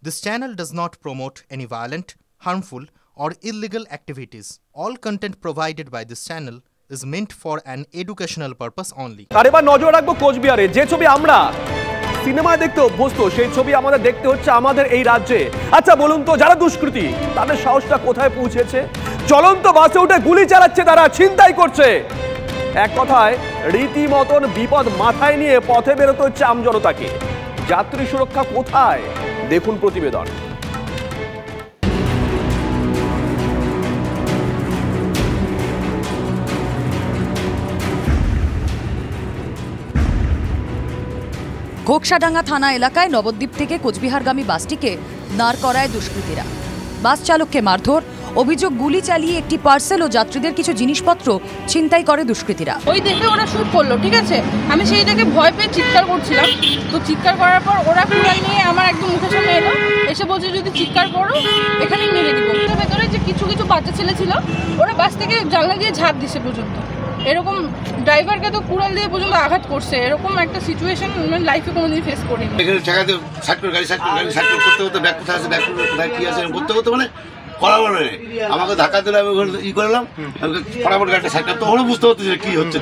This channel does not promote any violent, harmful, or illegal activities. All content provided by this channel is meant for an educational purpose only. আর এবার নজর রাখবো কোচবিহারে, যে ছবি আমরা সিনেমায় দেখতে অভ্যস্ত সেই ছবি আমাদের দেখতে হচ্ছে আমাদের এই রাজ্যে। আচ্ছা বলুন তো, যারা দুষ্কৃতী তাদের সাহসটা কোথায় পৌঁছেছে? চলন্ত বাসে উঠে গুলি চালাচ্ছে, তারা ছিনতাই করছে। এক কথায় রীতিমতন বিপদ মাথায় নিয়ে পথে বেরোতে হচ্ছে আমজনতাকে। যাত্রী সুরক্ষা কোথায়? দেখুন প্রতিবেদন। ঘোকসাডাঙ্গা থানা এলাকায় নবদ্বীপ থেকে কোচবিহারগামী বাসটিকে দাঁড় করায় দুষ্কৃতীরা। বাস চালককে মারধর, অভিযোগ গুলি চালিয়ে একটি পার্সেল ও যাত্রীদের কিছু জিনিসপত্র ছিনতাই করে দুষ্কৃতীরা। ওই দেখে ওরা শুট করলো, ঠিক আছে, আমি সেইটাকে ভয় পেয়ে চিৎকার করছিলাম। তো চিৎকার করার পর ওরা কুড়াল নিয়ে আমার একদম মুখের সামনে এলো, এসে বলছে যদি চিৎকার করো এখানেই মেরে দিব। তার ভেতরে যে কিছু কিছু বাচ্চা ছেলে ছিল, ওরা বাস থেকে জানলা দিয়ে ঝাঁপ দিছে পর্যন্ত। এরকম ড্রাইভারকে তো কুড়াল দিয়ে পর্যন্ত আঘাত করছে। এরকম একটা সিচুয়েশন আমি লাইফে কোনোদিন ফেস করিনি। এখানে ঠেকাতে গাড়ি সাইড করতে করতে ব্যাগ কোথায় আছে, ব্যাগ কোথায় কী আছে করতে করতে মানে করাবার নেই। আমাকে ধাক্কা দিলে আমি ই করলাম, ফটাফট গাড়িটা সাইড করতে, তখনও বুঝতে হচ্ছে কী হচ্ছে।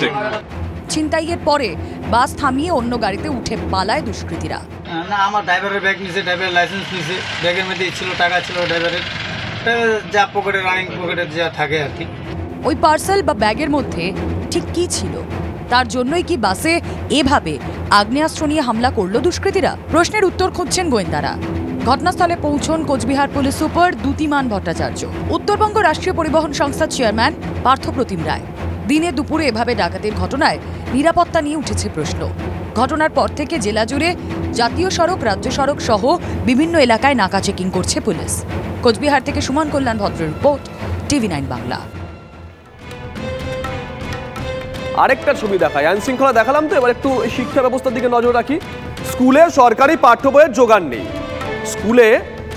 ছিনতাইয়ের পরে বাস থামিয়ে অন্য গাড়িতে উঠে পালায় দুষ্কৃতীরা। না, আমার ড্রাইভারের ব্যাগ নিছে, ড্রাইভারের লাইসেন্স নিছে, ব্যাগের মধ্যে ছিল টাকা ছিল ড্রাইভারের, যা পকেটে রানিং পকেটে যা থাকে আর কি। ওই পার্সেল বা ব্যাগের মধ্যে ঠিক কি ছিল? তার জন্যই কি বাসে এভাবে আগ্নেয়াস্ত্র নিয়ে হামলা করলো দুষ্কৃতীরা? প্রশ্নের উত্তর খুঁজছেন গোয়েন্দারা। ঘটনাস্থলে পৌঁছন কোচবিহার পুলিশ সুপার দ্যুতিমান ভট্টাচার্য, উত্তরবঙ্গ রাষ্ট্রীয় পরিবহন সংস্থার চেয়ারম্যান পার্থপ্রতিম রায়। দিনে দুপুরে এভাবে ডাকাতির ঘটনায় নিরাপত্তা নিয়ে উঠেছে প্রশ্ন। ঘটনার পর থেকে জেলা জুড়ে জাতীয় সড়ক, রাজ্য সড়ক সহ বিভিন্ন এলাকায় নাকা চেকিং করছে পুলিশ। কোচবিহার থেকে সুমন কল্যাণ ভদ্রের রিপোর্ট, TV9 বাংলা। আরেকটা ছবি দেখায়, আইন শৃঙ্খলা দেখালাম তো, এবার একটু শিক্ষা ব্যবস্থার দিকে নজর রাখি। স্কুলে সরকারি পাঠ্য বইয়ের জোগান নেই, স্কুলে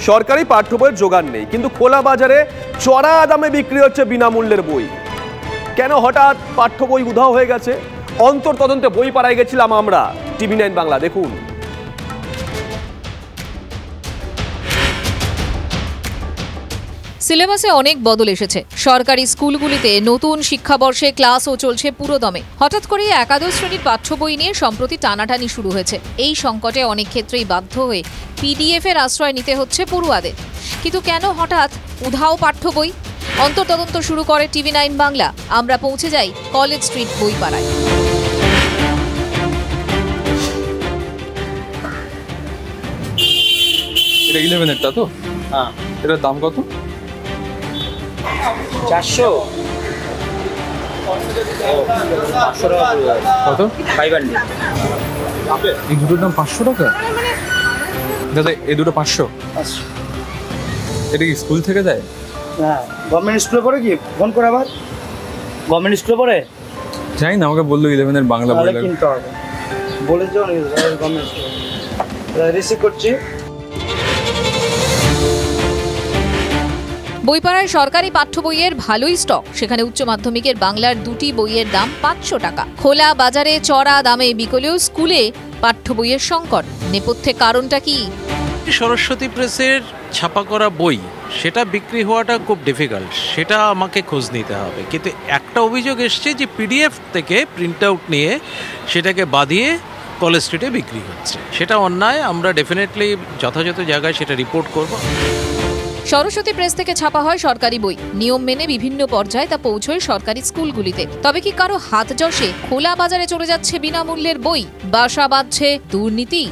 সরকারি পাঠ্য বইয়ের জোগান নেই, কিন্তু খোলা বাজারে চড়া দামে বিক্রি হচ্ছে বিনামূল্যের বই। কেন হঠাৎ পাঠ্য বই উধাও হয়ে গেছে? অন্তর তদন্তে বই পাড়ায় গেছিলাম আমরা। TV9 বাংলা দেখুন। সিলেবাসে অনেক বদল এসেছে। সরকারি স্কুলগুলিতে নতুন শিক্ষাবর্ষে ক্লাসও চলছে পুরোদমে। হঠাৎ করে একাদশ শ্রেণীর পাঠ্য বই নিয়ে সম্প্রতি টানাটানি শুরু হয়েছে। এই সংকটে অনেক ক্ষেত্রেই বাধ্য হয়ে PDF এর আশ্রয় নিতে হচ্ছে পড়ুয়াদের। কিন্তু কেন হঠাৎ উধাও পাঠ্য বই? অন্তর্তদন্ত শুরু করে TV9 বাংলা। আমরা পৌঁছে যাই কলেজ স্ট্রিট বইপাড়ায়। এটা 11-এরটা তো? হ্যাঁ। এটার দাম কত? 400। কত? 500। এই দুটোর দাম 500 টাকা? দাদা এই দুটো 500? এটা কি স্কুল থেকে দেয়? হ্যাঁ, গভর্নমেন্ট স্কুলে পড়ে কি ফোন করে আবার? গভর্নমেন্ট স্কুলে পড়ে? জানি না, আমাকে বললো 11-এর বাংলা বই লাগবে। কিনতে হবে বলে যাও, গভর্নমেন্ট স্কুলে রিসিভ করছি। বইপাড়ায় সরকারি পাঠ্য বইয়ের ভালোই স্টক। সেখানে উচ্চ মাধ্যমিকের বাংলার দুটি বইয়ের দাম 500 টাকা। খোলা বাজারে চড়া দামে বিকলেও স্কুলে পাঠ্য বইয়ের সংকট। নেপথ্যে কারণটা কি? সরস্বতী প্রেসের ছাপা করা বই সেটা বিক্রি হওয়াটা খুব ডিফিকাল্ট, সেটা আমাকে খোঁজ নিতে হবে। কিন্তু একটা অভিযোগ এসছে যে PDF থেকে প্রিন্ট আউট নিয়ে সেটাকে বাঁধিয়ে কলেজ স্ট্রিটে বিক্রি হচ্ছে। সেটা অন্যায়। আমরা ডেফিনেটলি যথাযথ জায়গায় সেটা রিপোর্ট করব। সরস্বতী প্রেস থেকে ছাপা হয় সরকারি বই। নিয়ম মেনে বিভিন্ন পর্যায়ে তা পৌঁছয় সরকারি স্কুলগুলিতে। তবে কি কারো হাত যশে খোলা বাজারে চলে যাচ্ছে বিনামূল্যের বই? বাসা বাঁধছে দুর্নীতি?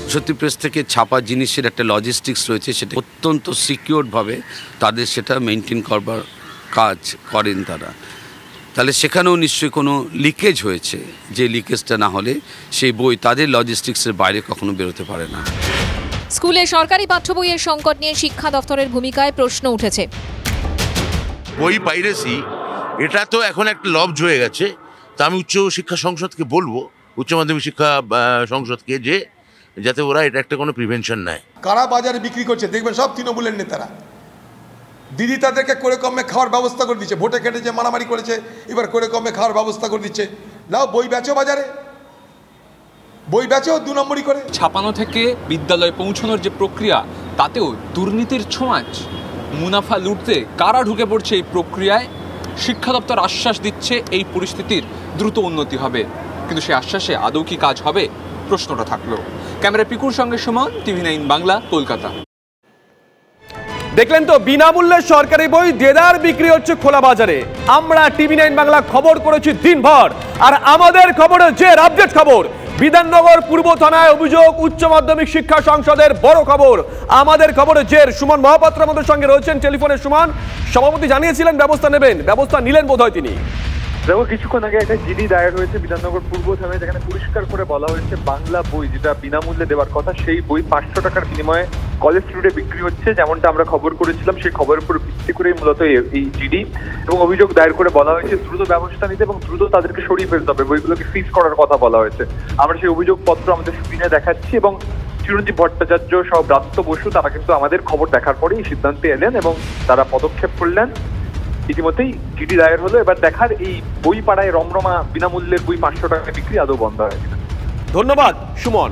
সরস্বতী প্রেস থেকে ছাপা জিনিসের একটা লজিস্টিক্স রয়েছে, সেটা অত্যন্ত সিকিউরভাবে তাদের সেটা মেনটেন করবার কাজ করেন তারা। তাহলে সেখানেও নিশ্চয়ই কোনো লিকেজ হয়েছে, যে লিকেজটা না হলে সেই বই তাদের লজিস্টিক্সের বাইরে কখনো বেরোতে পারে না। স্কুলে সরকারি পাঠ্য বইয়ের সংকট নিয়ে শিক্ষা দফতরের ভূমিকায় প্রশ্ন উঠেছে। বই পাইরেসি এটা তো এখন একটা লবজ হয়ে গেছে। তা আমি উচ্চ শিক্ষা সংসদকে বলবো, উচ্চ মাধ্যমিক শিক্ষা সংসদকে, যে যাতে ওরা এটা একটা কোনো প্রিভেনশন নেয়। কারা বাজারে বিক্রি করছে দেখবেন সব তৃণমূলের নেতারা। দিদি তাদেরকে করে কমে খাওয়ার ব্যবস্থা করে দিচ্ছে, ভোটে কেটেছে, মারামারি করেছে, এবার করে কমে খাওয়ার ব্যবস্থা করে দিচ্ছে। নাও বই বেচো বাজারে, বই বেচো 2 নম্বরই করে। ছাপানো থেকে বিদ্যালয়ে পৌঁছানোর যে প্রক্রিয়া তাতেও দুর্নীতির ছোঁয়াচ। মুনাফা লুটতে কারা ঢুকে পড়ছে এই প্রক্রিয়ায়? শিক্ষা দপ্তর আশ্বাস দিচ্ছে এই পরিস্থিতির দ্রুত উন্নতি হবে, কিন্তু সেই আশ্বাসে আদৌ কি কাজ হবে, প্রশ্নটা থাকলো। ক্যামেরা পিকুর সঙ্গে সুমন, TV9 বাংলা, কলকাতা। দেখলেন তো, বিনামূল্যে সরকারি বই দেদার বিক্রি হচ্ছে খোলা বাজারে। আমরা TV9 বাংলা খবর করেছি দিনভর, আর আমাদের খবরের যে আপডেট খবর, বিধাননগর পূর্ব থানায় অভিযোগ উচ্চ মাধ্যমিক শিক্ষা সংসদের বড় খবর। আমাদের খবরের জের সুমন মহাপাত্র আমাদের সঙ্গে রয়েছেন টেলিফোনে। সুমন, সভাপতি জানিয়েছিলেন ব্যবস্থা নেবেন, ব্যবস্থা নিলেন বোধহয় তিনি। দেখো, কিছুক্ষণ আগে একটা জিডি দায়ের হয়েছে বিধাননগর পূর্ব থানায়, যেখানে পরিষ্কার করে বলা হয়েছে বাংলা বই যেটা বিনামূল্যে দেওয়ার কথা, সেই বই 500 টাকার বিনিময়ে কলেজ স্ট্রিটে বিক্রি হচ্ছে। যেমনটা আমরা খবর করেছিলাম, সেই খবরের উপর ভিত্তি করেই মূলত এই জিডি এবং অভিযোগ দায়ের করে বলা হয়েছে দ্রুত ব্যবস্থা নিতে এবং দ্রুত তাদেরকে সরিয়ে ফেলতে হবে, বইগুলোকে ফ্রিজ করার কথা বলা হয়েছে। আমরা সেই অভিযোগপত্র আমাদের স্ক্রিনে দেখাচ্ছি এবং চিরঞ্জীব ভট্টাচার্য সহ ব্রাত্য বসু তারা কিন্তু আমাদের খবর দেখার পরেই সিদ্ধান্তে এলেন এবং তারা পদক্ষেপ করলেন। ইতিমধ্যেই জিডি দায়ের হলো, এবার দেখার এই বই পাড়ায় রমরমা বিনামূল্যের বই 500 টাকা বিক্রি আদৌ বন্ধ হয়। ধন্যবাদ সুমন।